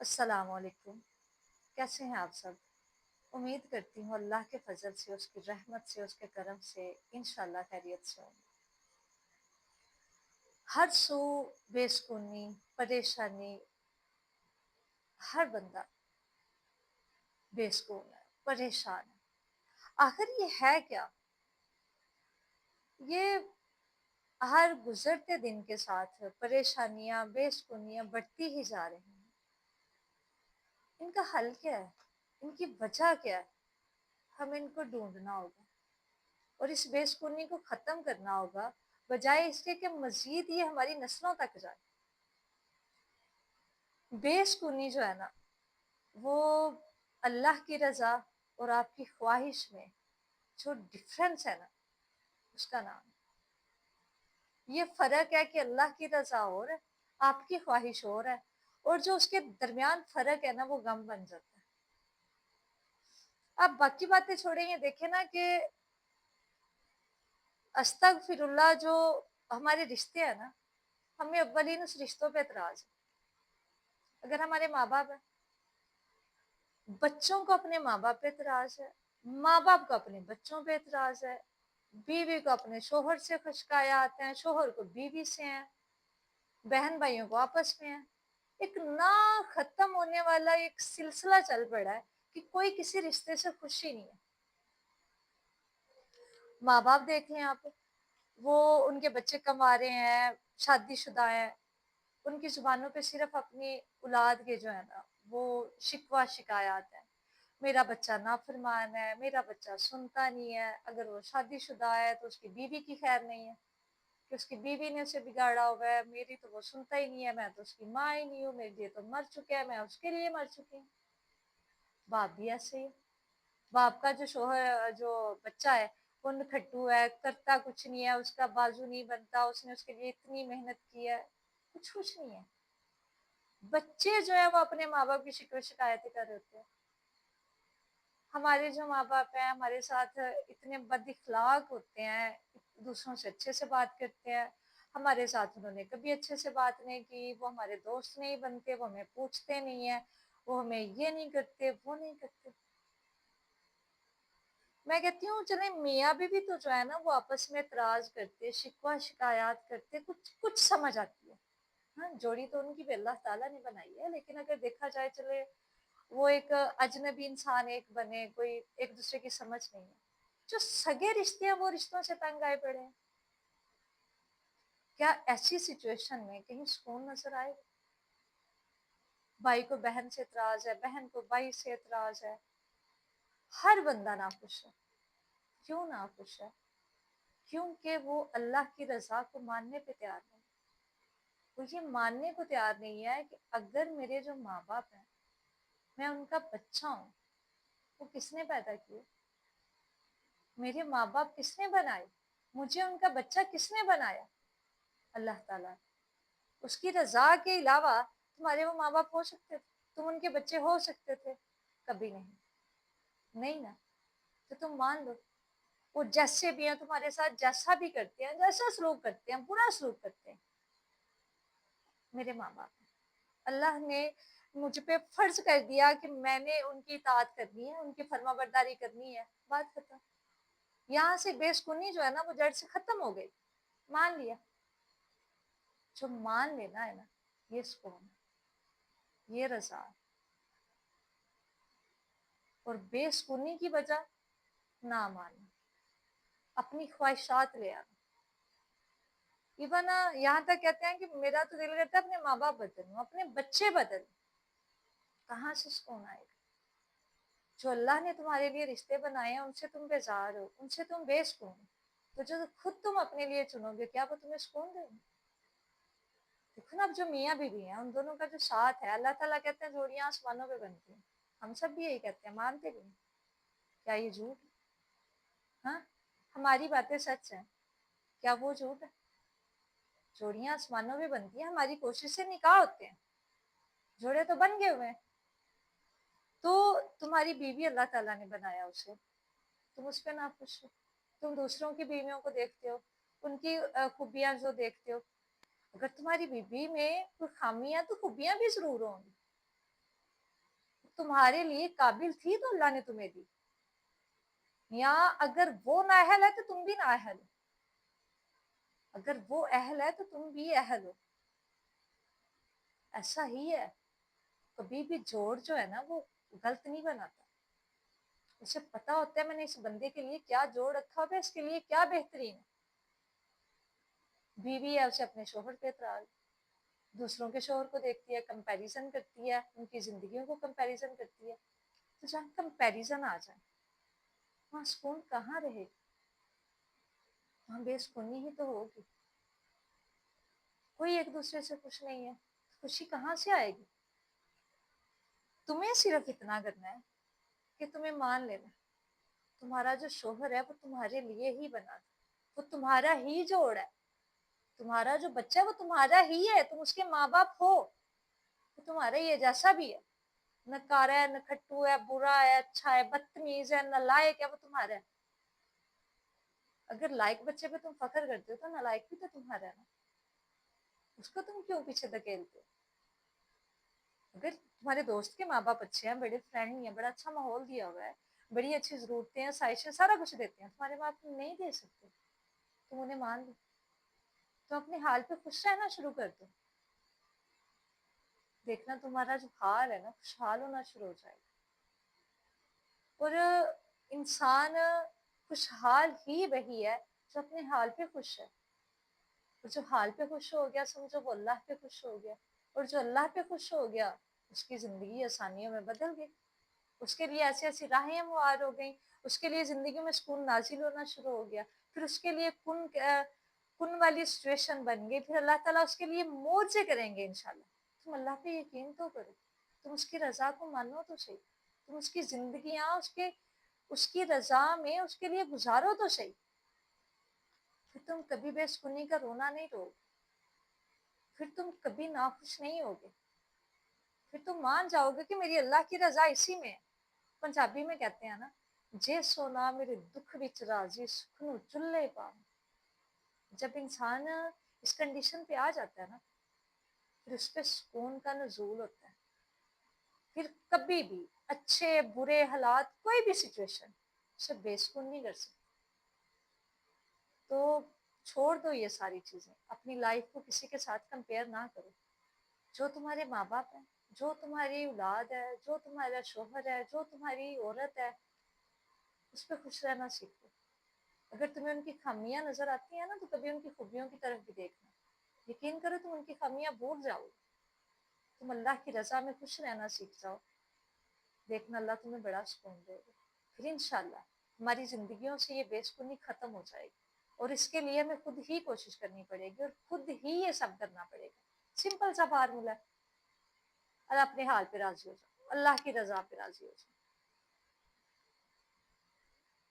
अस्सलाम वालेकुम। कैसे हैं आप सब? उम्मीद करती हूँ अल्लाह के फजल से, उसकी रहमत से, उसके करम से इंशाल्लाह खैरियत से होंगे। हर सू बेसुकूनी, परेशानी, हर बंदा बेसुकून है, परेशान है। आखिर ये है क्या? ये हर गुजरते दिन के साथ परेशानियां, बेसुकूनियां बढ़ती ही जा रही हैं। इनका हल क्या है? इनकी वजह क्या है? हमें इनको ढूंढना होगा और इस बेसुकूनी को खत्म करना होगा, बजाय इसके कि मजीद ये हमारी नस्लों तक जाए। बेसुकूनी जो है ना, वो अल्लाह की रजा और आपकी ख्वाहिश में जो डिफरेंस है ना, उसका नाम है। ये फर्क है कि अल्लाह की रजा और है, आपकी ख्वाहिश और है, और जो उसके दरमियान फर्क है ना, वो गम बन जाता है। आप बाकी बातें छोड़ें, ये देखें ना कि अस्तगफिरुल्लाह जो हमारे रिश्ते हैं ना, हमें अव्वलीन उस रिश्तों पे एतराज है। अगर हमारे माँ बाप है, बच्चों को अपने माँ बाप पे एतराज है, माँ बाप को अपने बच्चों पे एतराज है, बीवी को अपने शोहर से शिकायत हैं, शोहर को बीवी से हैं, बहन भाइयों को आपस में है। एक ना खत्म होने वाला एक सिलसिला चल पड़ा है कि कोई किसी रिश्ते से खुश ही नहीं है। माँ बाप देख लें आप, वो उनके बच्चे कमा रहे हैं, शादीशुदा हैं, उनकी जुबानों पे सिर्फ अपनी औलाद के जो है ना, वो शिकवा शिकायत है। मेरा बच्चा नाफरमान है, मेरा बच्चा सुनता नहीं है। अगर वो शादीशुदा है तो उसकी बीवी की खैर नहीं है कि उसकी बीवी ने उसे बिगाड़ा हुआ है, मेरी तो वो सुनता ही नहीं है, मैं तो उसकी माँ ही नहीं हूँ, मेरे लिए तो मर चुका है, मैं उसके लिए मर चुकी हूँ। बाप भी ऐसे ही है। बाप का जो शोहर जो बच्चा है, वो नखट्टू है, करता कुछ नहीं है, उसका बाजू नहीं बनता, उसने उसके लिए इतनी मेहनत की है, कुछ नहीं है। बच्चे जो है वो अपने माँ बाप की शिकवे शिकायतें कर रहे होते हैं। हमारे जो माँ बाप हैं हमारे साथ इतने बद-इखलाक होते हैं, दूसरों से अच्छे से बात करते हैं। हमारे साथ उन्होंने कभी अच्छे से बात नहीं की, वो हमारे दोस्त नहीं बनते, वो हमें पूछते नहीं है, वो हमें ये नहीं करते, वो नहीं करते। मैं कहती हूँ चले मियाँ बीवी तो जो है ना, वो आपस में एतराज करते, शिकवा शिकायत करते, कुछ कुछ समझ आती है। हाँ, जोड़ी तो उनकी भी अल्लाह ताला ने बनाई है, लेकिन अगर देखा जाए चले वो एक अजनबी इंसान एक बने, कोई एक दूसरे की समझ नहीं है। जो सगे रिश्ते हैं वो रिश्तों से तंग आए पड़े हैं। क्या ऐसी सिचुएशन में कहीं सुकून नजर आए? भाई को बहन से एतराज है, बहन को भाई से एतराज है, हर बंदा नाखुश है। क्यों नाखुश है? क्योंकि वो अल्लाह की रजा को मानने पे तैयार नहीं। वो ये मानने को तैयार नहीं है कि अगर मेरे जो माँ बाप हैं, मैं उनका बच्चा हूँ, वो किसने पैदा किए? मेरे माँ बाप किसने बनाए? मुझे उनका बच्चा किसने बनाया? अल्लाह ताला। उसकी रजा के अलावा तुम्हारे वो माँ बाप हो सकते थे, तुम उनके बच्चे हो सकते थे? कभी नहीं। नहीं ना। तो तुम मान लो, वो जैसे भी हैं तुम्हारे साथ, जैसा भी करते हैं, जैसा सलूक करते हैं, बुरा सलूक करते हैं, मेरे माँ बाप हैं। अल्लाह ने मुझ पे फर्ज कर दिया कि मैंने उनकी इताअत करनी है, उनकी फर्माबरदारी करनी है, बात खत्म। यहाँ से बेसुकूनी जो है ना, वो जड़ से खत्म हो गई। मान लिया। जो मान लेना है ना, ये सुकून है, ये रजा है। और बेसुकूनी की वजह ना मानना, अपनी ख्वाहिशात ले आना। इवन यहाँ तक कहते हैं कि मेरा तो दिल करता है अपने माँ बाप बदलूं, अपने बच्चे बदल। कहाँ से सुकून आएगा? जो अल्लाह ने तुम्हारे लिए रिश्ते बनाए हैं, उनसे तुम बेजार हो, उनसे तुम बेसुकून हो, तो जो खुद तुम अपने लिए चुनोगे, क्या वो तुम्हें सुकून देंगे? देखो ना, अब जो मियाँ बीवी हैं, उन दोनों का जो साथ है, अल्लाह ताला कहते हैं जोड़ियां आसमानों पे बनती हैं। हम सब भी यही कहते हैं, मानते भी हैं। क्या ये झूठ है? हाँ, हमारी बातें सच हैं, क्या वो झूठ है? जोड़ियां आसमानों में बनती हैं, हमारी कोशिश से निकाह होते हैं, जोड़े तो बन गए हुए हैं। तो तुम्हारी बीवी अल्लाह ताला ने बनाया उसे, तुम उस पर नाखुश हो। तुम दूसरों की बीवियों को देखते हो, उनकी खूबियां जो देखते हो। अगर तुम्हारी बीवी में कोई खामी है तो खूबियां भी जरूर होंगी। तुम्हारे लिए काबिल थी तो अल्लाह ने तुम्हें दी, या अगर वो नाअहल है तो तुम भी नाअहल हो, अगर वो अहल है तो तुम भी अहल हो। ऐसा ही है, कभी भी जोड़ जो है ना वो गलत नहीं बनाता। उसे पता होता है मैंने इस बंदे के लिए क्या जोड़ रखा होगा, इसके लिए क्या बेहतरीन है। बीवी है, उसे अपने शोहर पे एतराज, दूसरों के शोहर को देखती है, कंपैरिजन करती है, उनकी जिंदगियों को कंपैरिजन करती है। तो जहाँ कंपैरिजन आ जाए वहाँ सुकून कहाँ रहेगा, वहाँ बेसुकूनी ही तो होगी। कोई एक दूसरे से खुश नहीं है, खुशी कहाँ से आएगी। तुम्हें सिर्फ इतना करना है कि तुम्हें मान लेना तुम्हारा जो शोहर है वो तुम्हारे लिए ही बना, वो तुम्हारा ही जोड़ है, तुम्हारा जो बच्चा है वो तुम्हारा ही है, तुम उसके माँ बाप हो, वो तुम्हारा ही है जैसा भी है, न कारा है, न खट्टू है, बुरा है, अच्छा है, बदतमीज है, नालायक है, वो तुम्हारा है। अगर लायक बच्चे पे तुम फख्र करते हो तो नालायक भी तो तुम्हारा है ना, उसको तुम क्यों पीछे धकेलते हो। अगर तुम्हारे दोस्त के माँ बाप अच्छे हैं, बड़े फ्रेंडली हैं, बड़ा अच्छा माहौल दिया हुआ है, बड़ी अच्छी जरूरतें हैं, साइशें सारा कुछ देते हैं, तुम्हारे माँ बाप नहीं दे सकते, तुम उन्हें मान लो तो अपने हाल पे खुश रहना शुरू कर दो। देखना तुम्हारा जो हाल है ना खुशहाल होना शुरू हो जाएगा। और इंसान खुशहाल ही वही है जो अपने हाल पे खुश है, और जो हाल पे खुश हो गया समझो वो अल्लाह पे खुश हो गया, और जो अल्लाह पे खुश हो गया उसकी जिंदगी आसानियों में बदल गई, उसके लिए ऐसी ऐसी राहें हमवार हो गई, उसके लिए जिंदगी में सुकून नाजिल होना शुरू हो गया, फिर उसके लिए कुन वाली सिचुएशन बन गई, फिर अल्लाह ताला उसके लिए मौजे करेंगे इंशाल्लाह। तुम अल्लाह पे यकीन तो करो, तुम उसकी रजा को मानो तो सही, तुम उसकी जिंदगियां उसकी रजा में उसके लिए गुजारो तो सही, फिर तुम कभी बेसुकूनी का रोना नहीं रोगे, फिर तुम कभी नाखुश नहीं होगे, फिर तुम मान जाओगे कि मेरी अल्लाह की रजा इसी में है। पंजाबी में कहते हैं ना, जे सोना मेरे दुख विच राजी सुख नू चुल्ले पा। जब इंसान इस कंडीशन पे आ जाता है ना फिर उस पर सुकून का नजूल होता है, फिर कभी भी अच्छे बुरे हालात कोई भी सिचुएशन उसे बेसुकून नहीं कर सकती। तो छोड़ दो ये सारी चीजें, अपनी लाइफ को किसी के साथ कंपेयर ना करो। जो तुम्हारे माँ बाप है, जो तुम्हारी औलाद है, जो तुम्हारा शोहर है, जो तुम्हारी औरत है, उस पर खुश रहना सीखो। अगर तुम्हें उनकी खामियां नजर आती है ना तो कभी उनकी खूबियों की तरफ भी देखना, यकीन करो तुम उनकी खामियां भूल जाओ, तुम अल्लाह की रजा में खुश रहना सीख जाओ, देखना अल्लाह तुम्हें बड़ा सुकून देगा। फिर इंशाल्लाह हमारी जिंदगियों से ये बेसुकूनी खत्म हो जाएगी, और इसके लिए हमें खुद ही कोशिश करनी पड़ेगी और खुद ही ये सब करना पड़ेगा। सिंपल सा फार्मूला, और अपने हाल पे राजी हो जाओ, अल्लाह की रजा पे राजी हो जाओ।